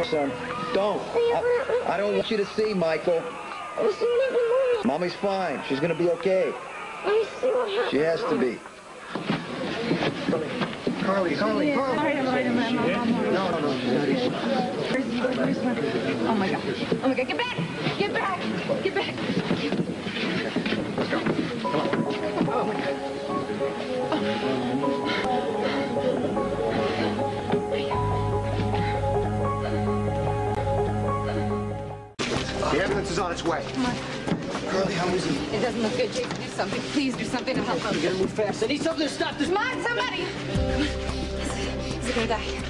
Son, don't. I don't want you to see, Michael. Mommy's fine. She's gonna be okay. She has to be. Carly. No. Oh my God, get back! Let's go. Come on. Oh my God. The evidence is on its way. Come on. Carly, how is he? It doesn't look good, Jason. Do something. Please do something to help him. You gotta move fast. I need something to stop this. Come on, somebody! Come on. Is he gonna die?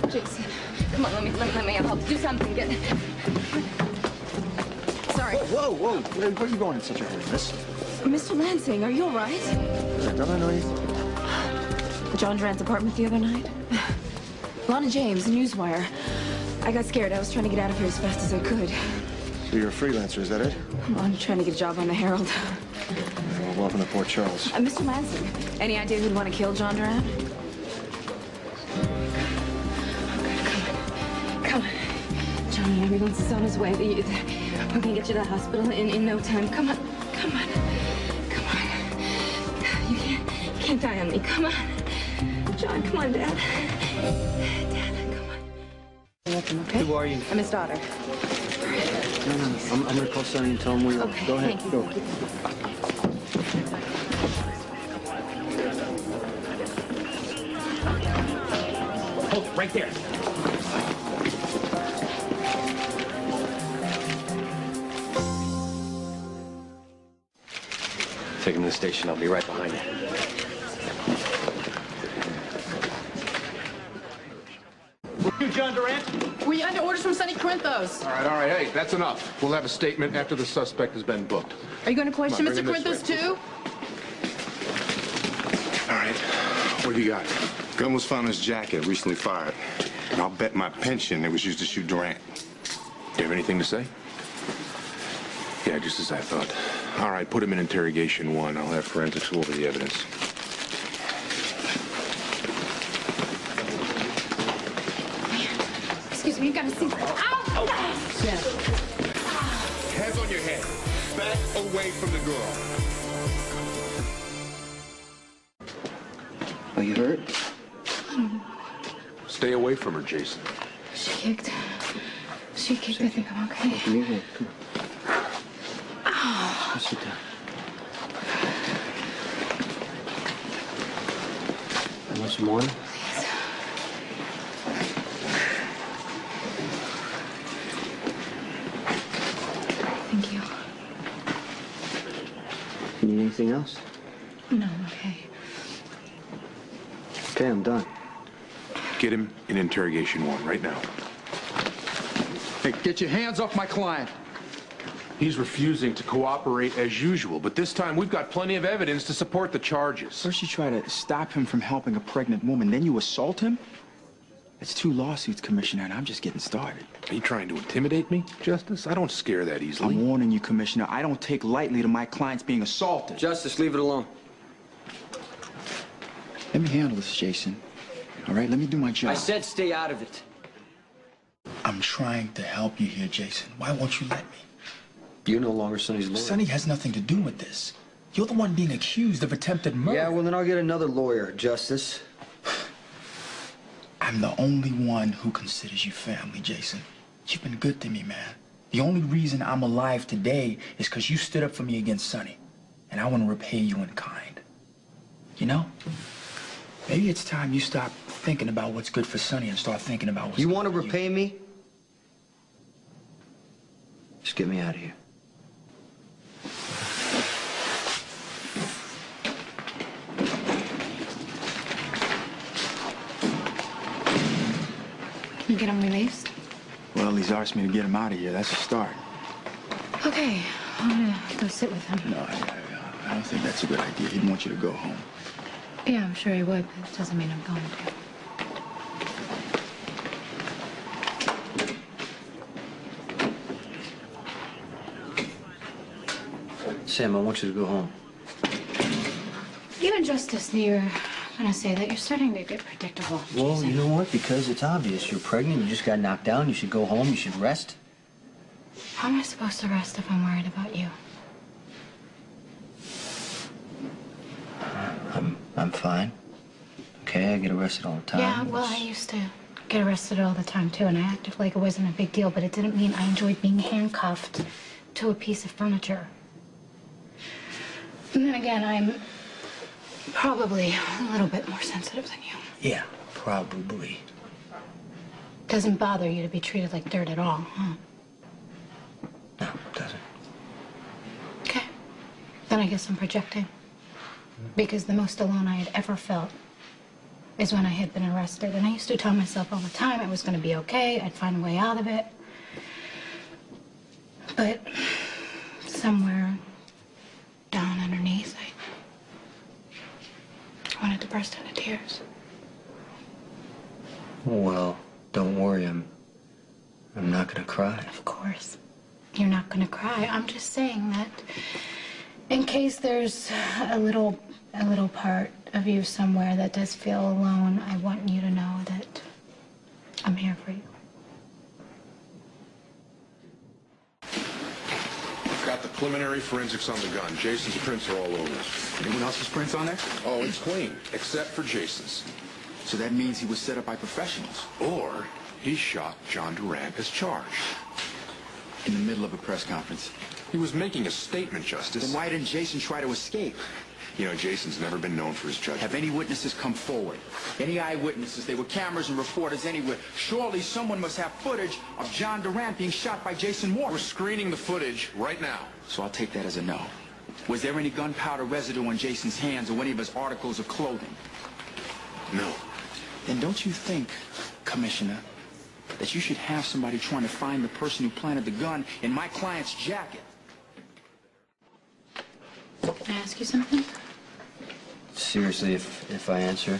Jason, come on, let me help. Do something. Get. Sorry. Whoa. Where are you going in such a hurry, miss? Mr. Lansing, are you all right? Don't I know you? John Durant's apartment the other night. Lana James, Newswire. I got scared. I was trying to get out of here as fast as I could. So you're a freelancer, is that it? I'm trying to get a job on the Herald. Well, welcome to Port Charles. Mr. Lansing, any idea who'd want to kill John Durant? Come on. John, the ambulance is on his way. We're gonna get you to the hospital in no time. Come on. You can't die on me. Come on. John, come on, Dad. Dad, come on. Welcome, okay? Who are you? I'm his daughter. No. I'm gonna call Sonny and tell him where you are. Okay, Go ahead. thank you. Go. Oh, right there. Take him to the station. I'll be right behind you. You, John Durant? We under orders from Sonny Corinthos. All right. Hey, that's enough. We'll have a statement after the suspect has been booked. Are you going to question Come on, Mr. bring him Corinthos this way. too? All right. What have you got? Gun was found in his jacket, recently fired. And I'll bet my pension it was used to shoot Durant. Do you have anything to say? Yeah, just as I thought. All right, put him in interrogation 1. I'll have forensics go over the evidence. Excuse me, you gotta see. Ow! Hands on your head. Back away from the girl. Are you hurt? Stay away from her, Jason. She kicked. I think I'm okay. Give me your hand. Come on. Ow. Sit down. You want some water? Please. Thank you. You need anything else? No, I'm okay. Okay, I'm done. Get him in interrogation 1 right now. Hey, get your hands off my client. He's refusing to cooperate as usual, but this time we've got plenty of evidence to support the charges. First you try to stop him from helping a pregnant woman, then you assault him? It's 2 lawsuits, Commissioner, and I'm just getting started. Are you trying to intimidate me, Justice? I don't scare that easily. I'm warning you, Commissioner. I don't take lightly to my clients being assaulted. Justice, leave it alone. Let me handle this, Jason. All right, let me do my job. I said stay out of it. I'm trying to help you here, Jason. Why won't you let me? You're no longer Sonny's lawyer. Sonny has nothing to do with this. You're the one being accused of attempted murder. Yeah, well, then I'll get another lawyer, Justice. I'm the only one who considers you family, Jason. You've been good to me, man. The only reason I'm alive today is because you stood up for me against Sonny. And I want to repay you in kind. You know? Maybe it's time you stop thinking about what's good for Sonny and start thinking about what's You good want to for repay me? Just get me out of here. Can you get him released? Well, he's asked me to get him out of here. That's a start. Okay, I'm gonna go sit with him. No, I don't think that's a good idea. He'd want you to go home. Yeah, I'm sure he would, but it doesn't mean I'm going Sam, I want you to go home. to. You and Justice near I'm gonna say that you're starting to get predictable. Well, Jason. you know what? Because it's obvious. You're pregnant. You just got knocked down. You should go home. You should rest. How am I supposed to rest if I'm worried about you? I'm fine. Okay, I get arrested all the time. Yeah, well, I used to get arrested all the time, too, and I acted like it wasn't a big deal, but it didn't mean I enjoyed being handcuffed to a piece of furniture. And then again, I'm probably a little bit more sensitive than you. Yeah, probably. Doesn't bother you to be treated like dirt at all, huh? No, it doesn't. Okay. Then I guess I'm projecting. Because the most alone I had ever felt is when I had been arrested. And I used to tell myself all the time it was going to be okay. I'd find a way out of it. But somewhere down underneath, I wanted to burst into tears. Well, don't worry. I'm not gonna cry. Of course. You're not going to cry. I'm just saying that in case there's a little part of you somewhere that does feel alone, I want you to know that I'm here for you. Got the preliminary forensics on the gun. Jason's prints are all over it. Anyone else's prints on there? Oh, it's clean, except for Jason's. So that means he was set up by professionals. Or he shot John Durant as charged. In the middle of a press conference. He was making a statement, Justice. Then why didn't Jason try to escape? You know, Jason's never been known for his judgment. Have any witnesses come forward? Any eyewitnesses? There were cameras and reporters anywhere. Surely someone must have footage of John Durant being shot by Jason Morgan. We're screening the footage right now. So I'll take that as a no. Was there any gunpowder residue on Jason's hands or any of his articles of clothing? No. Then don't you think, Commissioner, that you should have somebody trying to find the person who planted the gun in my client's jacket? Can I ask you something? Seriously, if I answer,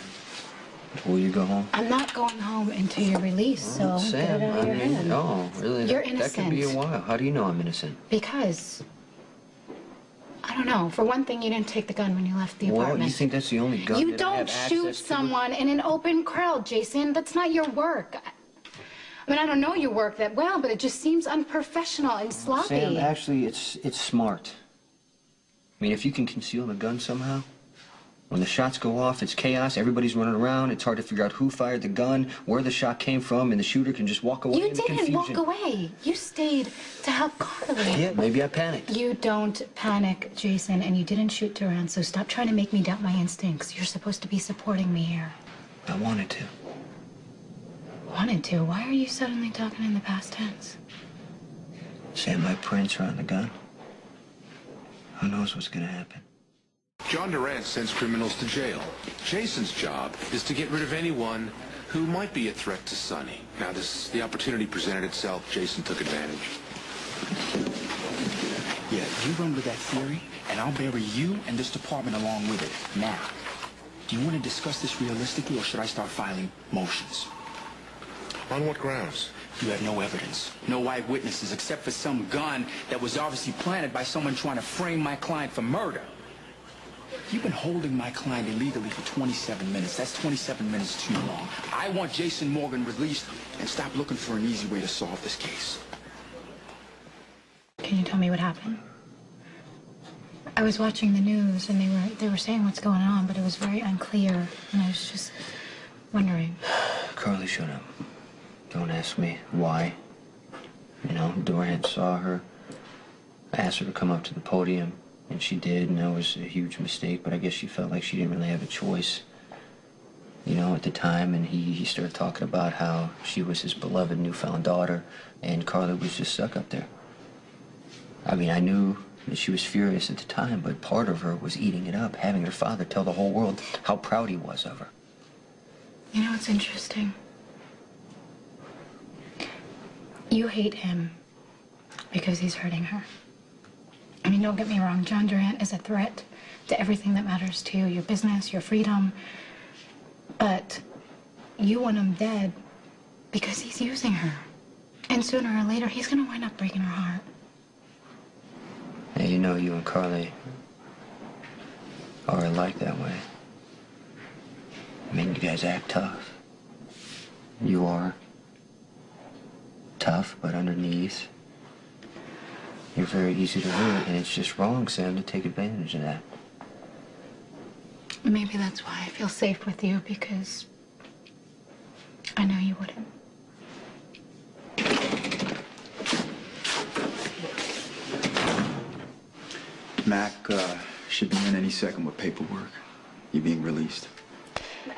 will you go home? I'm not going home until you're released, so Sam, get it out of your head. no, really. You're That could be a innocent. while. How do you know I'm innocent? Because, I don't know, for one thing, you didn't take the gun when you left the Well, apartment. you think that's the only gun You that I have don't shoot access to? someone in an open crowd, Jason. That's not your work. I mean, I don't know your work that well, but it just seems unprofessional and sloppy. Sam, actually, it's smart. I mean, if you can conceal the gun somehow, when the shots go off, it's chaos, everybody's running around, it's hard to figure out who fired the gun, where the shot came from, and the shooter can just walk away You in the didn't walk confusion. away. You stayed to help Carly. Yeah, maybe I panicked. You don't panic, Jason, and you didn't shoot Duran, so stop trying to make me doubt my instincts. You're supposed to be supporting me here. I wanted to. Wanted to? Why are you suddenly talking in the past tense? Sam, my prints are on the gun. Who knows what's gonna happen? John Durant sends criminals to jail. Jason's job is to get rid of anyone who might be a threat to Sonny. Now, the opportunity presented itself. Jason took advantage. Yeah, you run with that theory, and I'll bury you and this department along with it. Now, do you want to discuss this realistically, or should I start filing motions? On what grounds? You have no evidence, no eyewitnesses, except for some gun that was obviously planted by someone trying to frame my client for murder. You've been holding my client illegally for 27 minutes. That's 27 minutes too long. I want Jason Morgan released and stop looking for an easy way to solve this case. Can you tell me what happened? I was watching the news, and they were saying what's going on, but it was very unclear, and I was just wondering. Carly showed up. Don't ask me why. You know, Durant saw her. I asked her to come up to the podium, and she did, and that was a huge mistake, but I guess she felt like she didn't really have a choice, you know, at the time, and he started talking about how she was his beloved newfound daughter, and Carly was just stuck up there. I mean, I knew that she was furious at the time, but part of her was eating it up, having her father tell the whole world how proud he was of her. You know what's interesting? You hate him because he's hurting her. I mean, don't get me wrong, John Durant is a threat to everything that matters to you, your business, your freedom. But you want him dead because he's using her. And sooner or later, he's gonna wind up breaking her heart. Hey, you know, you and Carly are alike that way. I mean, you guys act tough. You are tough, but underneath, you're very easy to hurt, and it's just wrong, Sam, to take advantage of that. Maybe that's why I feel safe with you, because I know you wouldn't. Mac should be in any second with paperwork. You being released.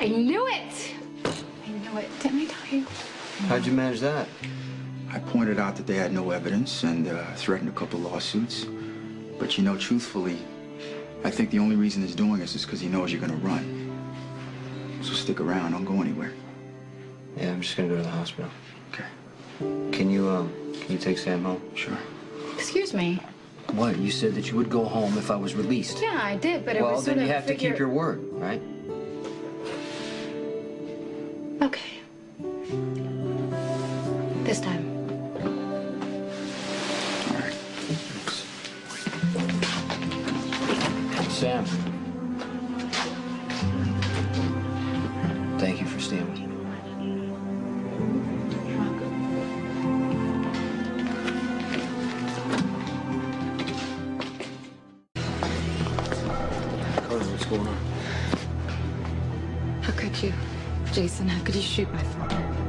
I knew it! I knew it. Didn't I tell you? How'd you manage that? I pointed out that they had no evidence and threatened a couple lawsuits. But you know, truthfully, I think the only reason he's doing this is because he knows you're gonna run. So stick around, don't go anywhere. Yeah, I'm just gonna go to the hospital. Okay. Can you take Sam home? Sure. Excuse me. What? You said that you would go home if I was released. Yeah, I did, but it Well, was sort then of you have to keep your word, right? Okay. This time. All right. Sam. Thank you for staying with me. You're welcome. Carlos, what's going on? How could you? Jason, how could you shoot my father?